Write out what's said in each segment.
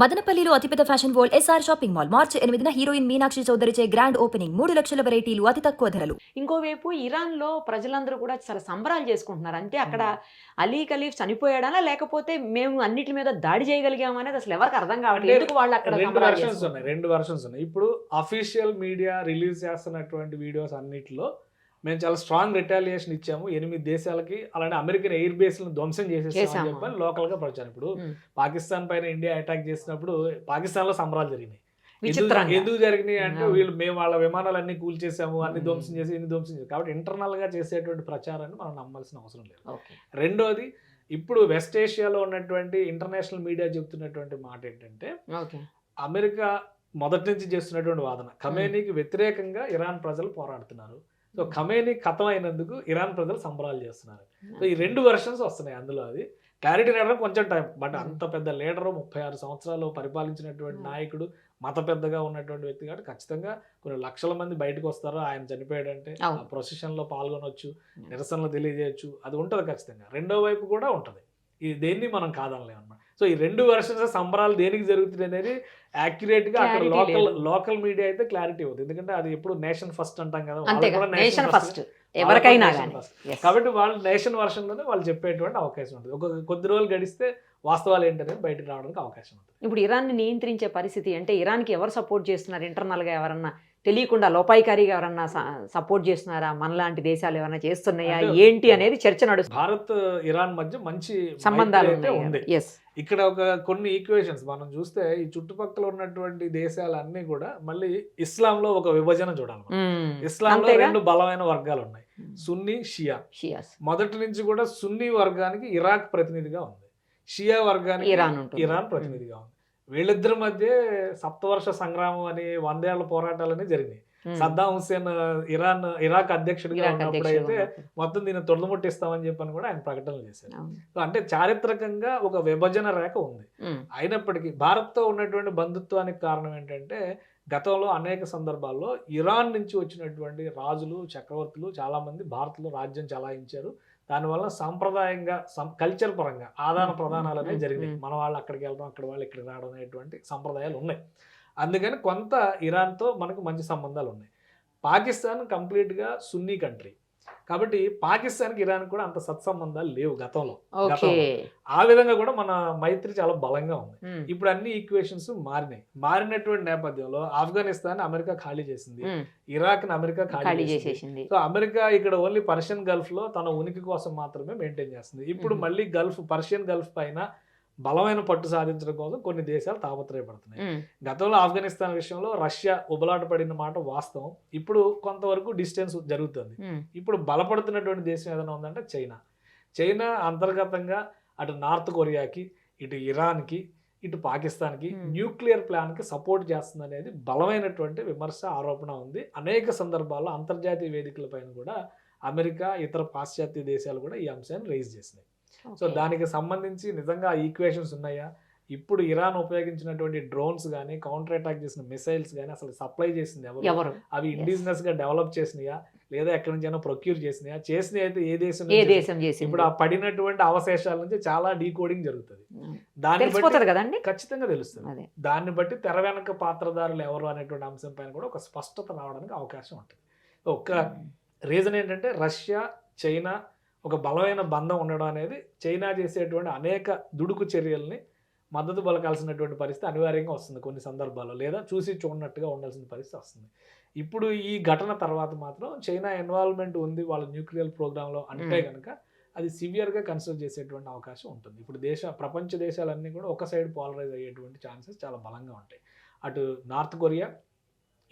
మదనపల్లిలో అతిపెద్ద fashion world SR shopping mall March 8న హీరోయిన్ మీనాక్షి చౌదరిచే గ్రాండ్ ఓపెనింగ్ 3 లక్షల వెరైటీలు అతి తక్కువ ధరలు. ఇంకోవైపు ఇరాన్‌లో ప్రజలందరూ కూడా చాలా సంబరాలు చేసుకుంటున్నారు. అంటే అక్కడ అలీ ఖలీఫ్ చనిపోయాడనా? లేకపోతే మేము అన్నిటి మీద దాడి చేయగలిగామా అనేది అసలు ఎవరికి అర్థం కావట్లేదు. ఎందుకు వాళ్ళు అక్కడ సంబరాలు చేసుకుంటున్నారు? రెండు వెర్షన్స్ ఉన్నాయి. ఇప్పుడు అఫీషియల్ మీడియా రిలీజ్ చేస్తున్నటువంటి వీడియోస్ అన్నిటిలో మేము చాలా స్ట్రాంగ్ రిటాలియేషన్ ఇచ్చాము 8 దేశాలకి, అలానే అమెరికన్ ఎయిర్ బేస్లను ధ్వంసం చేసేసామని చెప్పని లోకల్గా ప్రచారం. ఇప్పుడు పాకిస్తాన్ పైన ఇండియా అటాక్ చేసినప్పుడు పాకిస్తాన్లో సంబరాలు జరిగినాయి. ఎందుకు జరిగినాయి అంటే మేము వాళ్ళ విమానాలన్నీ కూల్చేసాము, అన్ని ధ్వంసం చేసి ఇన్ని ధ్వంసం చేసి, కాబట్టి ఇంటర్నల్ గా చేసేటువంటి ప్రచారాన్ని మనం నమ్మాల్సిన అవసరం లేదు. రెండోది, ఇప్పుడు వెస్ట్ ఏషియాలో ఉన్నటువంటి ఇంటర్నేషనల్ మీడియా చెప్తున్నటువంటి మాట ఏంటంటే అమెరికా మొదటి నుంచి చేస్తున్నటువంటి వాదన ఖమేనీకి వ్యతిరేకంగా ఇరాన్ ప్రజలు పోరాడుతున్నారు. సో ఖమేనీ ఖతం అయినందుకు ఇరాన్ ప్రజలు సంబరాలు చేస్తున్నారు. సో ఈ రెండు వెర్షన్స్ వస్తున్నాయి. అందులో అది క్లారిటీ రావడం కొంచెం టైం, బట్ అంత పెద్ద లీడరు 36 సంవత్సరాలు పరిపాలించినటువంటి నాయకుడు, మత పెద్దగా ఉన్నటువంటి వ్యక్తి కాబట్టి ఖచ్చితంగా కొన్ని లక్షల మంది బయటకు వస్తారు. ఆయన చనిపోయాడంటే ప్రొసెషన్లో పాల్గొనవచ్చు, నిరసనలు తెలియజేయచ్చు, అది ఉంటుంది ఖచ్చితంగా. రెండో వైపు కూడా ఉంటుంది. ఇది దేన్ని మనం కాదనలేము అనమాట. సో ఈ రెండు వెర్షన్స్ సంబరాలు దేనికి జరుగుతుంది అనేది యాక్యురేట్ గా అక్కడ లోకల్ మీడియా అయితే క్లారిటీ అవుతుంది. ఎందుకంటే అది ఎప్పుడు నేషన్ ఫస్ట్ అంటాం కదా, ఎవరికైనా. కాబట్టి వాళ్ళు నేషన్ వర్షన్ లోనే వాళ్ళు చెప్పేటువంటి అవకాశం ఉంటుంది. ఒక కొద్ది రోజులు గడిస్తే వాస్తవాలు ఏంటనేది బయటకు రావడానికి అవకాశం ఉంటుంది. ఇప్పుడు ఇరాన్ని నియంత్రించే పరిస్థితి అంటే ఇరాన్కి ఎవరు సపోర్ట్ చేస్తున్నారు? ఇంటర్నల్ గా ఎవరన్నా తెలియకుండా లోపాయికారిగా ఎవరన్నా సపోర్ట్ చేస్తున్నారా? మనలాంటి దేశాలు ఎవరైనా చేస్తున్నాయా ఏంటి అనేది చర్చ నడుస్తుంది. భారత్ ఇరాన్ మధ్య మంచి సంబంధాలు ఉంది. ఇక్కడ ఒక కొన్ని ఈక్వేషన్స్ మనం చూస్తే ఈ చుట్టుపక్కల ఉన్నటువంటి దేశాలన్నీ కూడా మళ్ళీ ఇస్లాంలో ఒక విభజన చూడాలి. ఇస్లాంలో రెండు బలమైన వర్గాలు ఉన్నాయి, సున్నీ షియాస్. మొదటి నుంచి కూడా సున్నీ వర్గానికి ఇరాక్ ప్రతినిధిగా ఉంది, షియా వర్గానికి ఇరాన్ ప్రతినిధిగా ఉంది. వీళ్ళిద్దరి మధ్య సప్తవర్ష సంగ్రామం అని 100 ఏళ్ల పోరాటాలని జరిగినాయి. సద్దాం హుస్సేన్ ఇరాక్ అధ్యక్షుడిగా ఉన్నప్పుడైతే మొత్తం దీన్ని తొడముట్టిస్తామని చెప్పని కూడా ఆయన ప్రకటనలు చేశారు. సో అంటే చారిత్రకంగా ఒక విభజన రేఖ ఉంది. అయినప్పటికీ భారత్తో ఉన్నటువంటి బంధుత్వానికి కారణం ఏంటంటే గతంలో అనేక సందర్భాల్లో ఇరాన్ నుంచి వచ్చినటువంటి రాజులు, చక్రవర్తులు చాలా మంది భారత్లో రాజ్యం చలాయించారు. దానివల్ల సాంప్రదాయంగా కల్చర్ పరంగా ఆదాన ప్రదానాలు అనేవి జరిగినాయి. మన వాళ్ళు అక్కడికి వెళ్ళడం, అక్కడ వాళ్ళు ఇక్కడికి రావడం అనేటువంటి సంప్రదాయాలు ఉన్నాయి. అందుకని కొంత ఇరాన్తో మనకు మంచి సంబంధాలు ఉన్నాయి. పాకిస్తాన్ కంప్లీట్గా సున్నీ కంట్రీ కాబట్టి పాకిస్తాన్కి ఇరాన్ కూడా అంత సత్సంబంధాలు లేవు గతంలో. ఆ విధంగా కూడా మన మైత్రి చాలా బలంగా ఉంది. ఇప్పుడు అన్ని ఈక్వేషన్స్ మారినటువంటి నేపథ్యంలో ఆఫ్ఘనిస్తాన్ అమెరికా ఖాళీ చేసింది, ఇరాక్ ని అమెరికా ఖాళీ చేసింది. సో అమెరికా ఇక్కడ ఓన్లీ పర్షియన్ గల్ఫ్ లో తన ఉనికి కోసం మాత్రమే మెయింటైన్ చేస్తుంది. ఇప్పుడు మళ్ళీ పర్షియన్ గల్ఫ్ పైన బలమైన పట్టు సాధించడం కోసం కొన్ని దేశాలు తాపత్రయపడుతున్నాయి. గతంలో ఆఫ్ఘనిస్తాన్ విషయంలో రష్యా ఉబలాట పడిన మాట వాస్తవం. ఇప్పుడు కొంతవరకు డిస్టెన్స్ జరుగుతుంది. ఇప్పుడు బలపడుతున్నటువంటి దేశం ఏదైనా ఉందంటే చైనా అంతర్గతంగా అటు నార్త్ కొరియాకి, ఇటు ఇరాన్కి, ఇటు పాకిస్తాన్కి న్యూక్లియర్ ప్లాన్కి సపోర్ట్ చేస్తుంది అనేది బలమైనటువంటి విమర్శ, ఆరోపణ ఉంది. అనేక సందర్భాల్లో అంతర్జాతీయ వేదికలపైన కూడా అమెరికా, ఇతర పాశ్చాత్య దేశాలు కూడా ఈ అంశాన్ని రైజ్ చేసినాయి. సో దానికి సంబంధించి నిజంగా ఈక్వేషన్స్ ఉన్నాయా? ఇప్పుడు ఇరాన్ ఉపయోగించినటువంటి డ్రోన్స్ కానీ, కౌంటర్ అటాక్ చేసిన మిసైల్స్ కానీ అసలు సప్లై చేసింది ఎవరు? అవి ఇండిజినస్ గా డెవలప్ చేసినాయా లేదా ఎక్కడి నుంచి ప్రొక్యూర్ చేసినాయా? చేసినవి అయితే ఏ దేశం? ఇప్పుడు ఆ పడినటువంటి అవశేషాల నుంచి చాలా డీకోడింగ్ జరుగుతుంది. దాన్ని బట్టి ఖచ్చితంగా తెలుస్తుంది. దాన్ని బట్టి తెర వెనక పాత్రధారులు ఎవరు అనేటువంటి అంశం పైన కూడా ఒక స్పష్టత రావడానికి అవకాశం ఉంటుంది. ఒక రీజన్ ఏంటంటే రష్యా, చైనా ఒక బలమైన బంధం ఉండడం అనేది చైనా చేసేటువంటి అనేక దుడుకు చర్యల్ని మద్దతు పలకాల్సినటువంటి పరిస్థితి అనివార్యంగా వస్తుంది కొన్ని సందర్భాల్లో, లేదా చూసి చూడనట్టుగా ఉండాల్సిన పరిస్థితి వస్తుంది. ఇప్పుడు ఈ ఘటన తర్వాత మాత్రం చైనా ఇన్వాల్వ్మెంట్ ఉంది వాళ్ళ న్యూక్లియర్ ప్రోగ్రాంలో అంటే కనుక అది సివియర్గా కన్సిడర్ చేసేటువంటి అవకాశం ఉంటుంది. ఇప్పుడు ప్రపంచ దేశాలన్నీ కూడా ఒక సైడ్ పోలరైజ్ అయ్యేటువంటి ఛాన్సెస్ చాలా బలంగా ఉంటాయి. అటు నార్త్ కొరియా,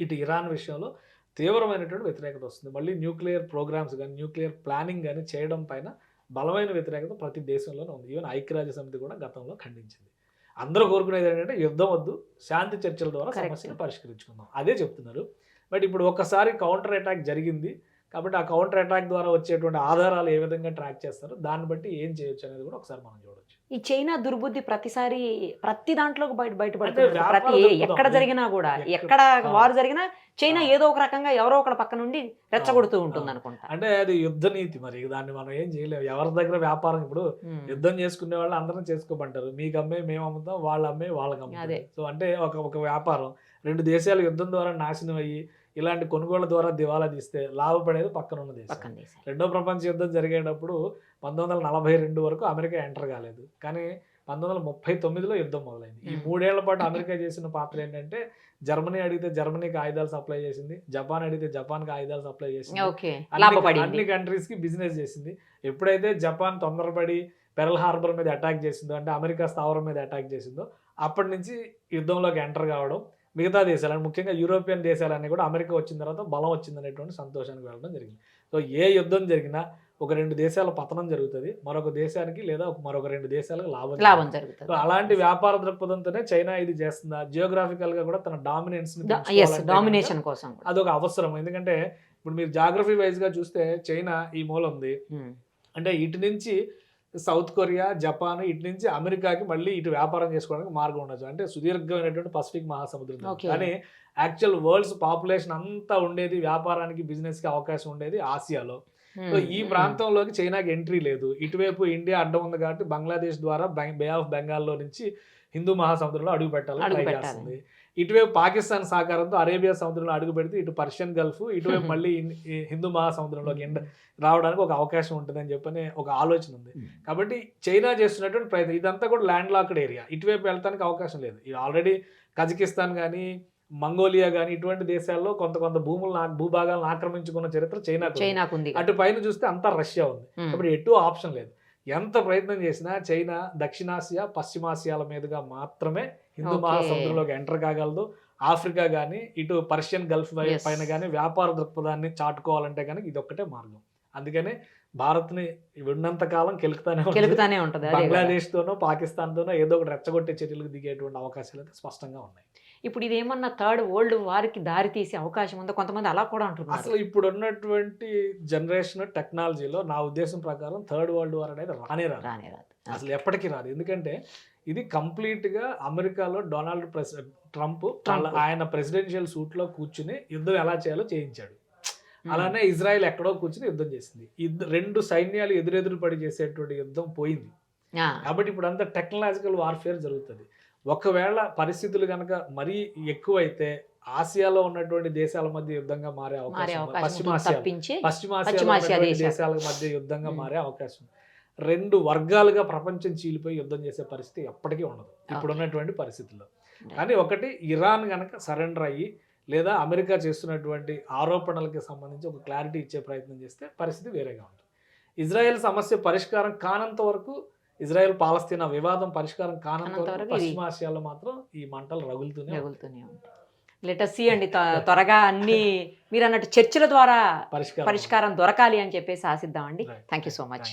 ఇటు ఇరాన్ విషయంలో తీవ్రమైనటువంటి వ్యతిరేకత వస్తుంది. మళ్ళీ న్యూక్లియర్ ప్రోగ్రామ్స్ కానీ, న్యూక్లియర్ ప్లానింగ్ కానీ చేయడం పైన బలమైన వ్యతిరేకత ప్రతి దేశంలోనే ఉంది. ఈవెన్ ఐక్యరాజ్య సమితి కూడా గతంలో ఖండించింది. అందరూ కోరుకునేది ఏంటంటే యుద్ధం వద్దు, శాంతి చర్చల ద్వారా సమస్యను పరిష్కరించుకుందాం, అదే చెప్తున్నారు. బట్ ఇప్పుడు ఒక్కసారి కౌంటర్ అటాక్ జరిగింది కాబట్టి ఆ కౌంటర్ అటాక్ ద్వారా వచ్చేటువంటి ఆధారాలు ఏ విధంగా ట్రాక్ చేస్తారు, దాన్ని బట్టి ఏం చేయొచ్చు అనేది కూడా ఒకసారి మనం చూడొచ్చు. ఈ చైనా దుర్బుద్ధి ప్రతిసారి ప్రతి దాంట్లోకి అంటే బయటపడుతుంది. వ్యాపార ప్రతి దృక్పథం. ఎక్కడ జరిగినా కూడా, ఎక్కడ వారు జరిగినా చైనా ఏదో ఒక రకంగా ఎవరో ఒకటి పక్క నుండి రెచ్చగొడుతూ ఉంటుంది అనుకుంటా. అంటే అది యుద్ధ నీతి, మరి దాన్ని మనం ఏం చేయలేము. ఎవరి దగ్గర వ్యాపారం, ఇప్పుడు యుద్ధం చేసుకునే వాళ్ళు అందరం చేసుకోమంటారు, మీకు అమ్మే మేము అమ్ముతాం, వాళ్ళు అమ్మే వాళ్ళకి అమ్ముతాం. సో అంటే ఒక వ్యాపారం, రెండు దేశాలు యుద్ధం ద్వారా నాశనం అయ్యి ఇలాంటి కొనుగోళ్ల ద్వారా దివాలా తీస్తే లాభపడేది పక్కన ఉన్న దేశం. రెండో ప్రపంచ యుద్ధం జరిగేటప్పుడు 1942 వరకు అమెరికా ఎంటర్ కాలేదు, కానీ 1939లో యుద్ధం మొదలైంది. ఈ 3 ఏళ్ల పాటు అమెరికా చేసిన పాత్ర ఏంటంటే, జర్మనీ అడిగితే జర్మనీకి ఆయుధాలు సప్లై చేసింది, జపాన్ అడిగితే జపాన్కి ఆయుధాలు సప్లై చేసింది, అన్ని కంట్రీస్ కి బిజినెస్ చేసింది. ఎప్పుడైతే జపాన్ తొందరపడి పెరల్ హార్బర్ మీద అటాక్ చేసిందో, అంటే అమెరికా స్థావరం మీద అటాక్ చేసిందో, అప్పటి నుంచి యుద్ధంలోకి ఎంటర్ కావడం, మిగతా దేశాలు ముఖ్యంగా యూరోపియన్ దేశాలన్నీ కూడా అమెరికా వచ్చిన తర్వాత బలం వచ్చిందనేటువంటి సంతోషానికి వెళ్ళడం జరిగింది. సో ఏ యుద్ధం జరిగినా ఒక 2 దేశాల పతనం జరుగుతుంది, మరొక దేశానికి లేదా మరొక 2 దేశాలకు లాభం జరుగుతుంది. అలాంటి వ్యాపార దృక్పథంతోనే చైనా ఇది చేస్తుందా, జియోగ్రాఫికల్ గా కూడా తన డామినేషన్ కోసం అదొక అవసరం. ఎందుకంటే ఇప్పుడు మీరు జాగ్రఫీ వైజ్ గా చూస్తే చైనా ఈ మూల ఉంది, అంటే ఇటు నుంచి సౌత్ కొరియా, జపాన్, ఇటు నుంచి అమెరికాకి మళ్ళీ ఇటు వ్యాపారం చేసుకోవడానికి మార్గం ఉండొచ్చు. అంటే సుదీర్ఘమైనటువంటి పసిఫిక్ మహాసముద్రం. కానీ యాక్చువల్ వరల్డ్స్ పాపులేషన్ అంతా ఉండేది వ్యాపారానికి, బిజినెస్ కి అవకాశం ఉండేది ఆసియాలో. సో ఈ ప్రాంతంలోకి చైనాకి ఎంట్రీ లేదు. ఇటువైపు ఇండియా అడ్డం ఉంది కాబట్టి బంగ్లాదేశ్ ద్వారా బే ఆఫ్ బెంగాల్లో నుంచి హిందూ మహాసముద్రంలో అడుగు పెట్టాలని ట్రై చేస్తుంది. ఇటువైపు పాకిస్తాన్ సహకారంతో అరేబియా సముద్రంలో అడుగు పెడితే ఇటు పర్షియన్ గల్ఫ్, ఇటువైపు మళ్ళీ హిందూ మహాసముద్రంలోకి రావడానికి ఒక అవకాశం ఉంటుందని చెప్పని ఒక ఆలోచన ఉంది. కాబట్టి చైనా చేస్తున్నటువంటి ప్రయత్నం ఇదంతా కూడా ల్యాండ్ లాక్డ్ ఏరియా, ఇటువైపు వెళ్ళడానికి అవకాశం లేదు. ఆల్రెడీ కజకిస్తాన్ కానీ, మంగోలియా కానీ ఇటువంటి దేశాల్లో కొంత భూభాగాలను ఆక్రమించుకున్న చరిత్ర చైనాకు ఉంది. అటు పైన చూస్తే అంతా రష్యా ఉంది. కాబట్టి ఎటు ఆప్షన్ లేదు. ఎంత ప్రయత్నం చేసినా చైనా దక్షిణాసియా, పశ్చిమాసియాల మీదుగా మాత్రమే హిందూ మహాసముద్రంలోకి ఎంటర్ కాగలదు. ఆఫ్రికా కానీ, ఇటు పర్షియన్ గల్ఫ్ పైన కానీ వ్యాపార దృక్పథాన్ని చాటుకోవాలంటే కానీ ఇది ఒక్కటే మార్గం. అందుకనే భారత్ని ఉన్నంత కాలం కెలుకుతానే ఉంటుంది. బంగ్లాదేశ్ తోనో పాకిస్తాన్ తోనో ఏదో ఒకటి రెచ్చగొట్టే చర్యలకు దిగేటువంటి అవకాశాలు అయితే స్పష్టంగా ఉన్నాయి. ఇప్పుడు ఇదేమన్నా థర్డ్ వరల్డ్ వార్కి దారి తీసే అవకాశం ఉందో, కొంతమంది అలా కూడా అంటున్నారు. అసలు ఇప్పుడు ఉన్నటువంటి జనరేషన్ టెక్నాలజీలో నా ఉద్దేశం ప్రకారం థర్డ్ వరల్డ్ వార్ అనేది రానే రాదు, అసలు ఎప్పటికీ రాదు. ఎందుకంటే ఇది కంప్లీట్ గా అమెరికాలో డొనాల్డ్ ట్రంప్ ఆయన ప్రెసిడెన్షియల్ సూట్ లో కూర్చుని యుద్ధం ఎలా చేయాలో చేయించాడు. అలానే ఇజ్రాయెల్ ఎక్కడో కూర్చుని యుద్ధం చేసింది. 2 సైన్యాలు ఎదురెదురు పడి చేసేటువంటి యుద్ధం పోయింది. కాబట్టి ఇప్పుడు అంతా టెక్నాలజికల్ వార్ఫేర్ జరుగుతుంది. ఒకవేళ పరిస్థితులు కనుక మరీ ఎక్కువైతే ఆసియాలో ఉన్నటువంటి దేశాల మధ్య యుద్ధంగా మారే అవకాశం, పశ్చిమాసియా దేశాల మధ్య యుద్ధంగా మారే అవకాశం. 2 వర్గాలుగా ప్రపంచం చీలిపోయి యుద్ధం చేసే పరిస్థితి ఎప్పటికీ ఉండదు ఇప్పుడున్నటువంటి పరిస్థితుల్లో. కానీ ఒకటి, ఇరాన్ కనుక సరెండర్ అయ్యి లేదా అమెరికా చేస్తున్నటువంటి ఆరోపణలకి సంబంధించి ఒక క్లారిటీ ఇచ్చే ప్రయత్నం చేస్తే పరిస్థితి వేరేగా ఉంటుంది. ఇజ్రాయెల్ సమస్య పరిష్కారం కానంత వరకు, ఇజ్రాయెల్ పాలస్తీనా వివాదం పరిష్కారం కానంత వరకు పశ్చిమాసియాలో మాత్రం ఈ మంటలు రగులుతూనే ఉంటాయి. లెట్ us see అండి, త్వరగా అన్ని మీరు అన్నట్టు చర్చల ద్వారా పరిష్కారం దొరకాలి అని చెప్పేసి ఆశిద్దామండి. Thank you so much.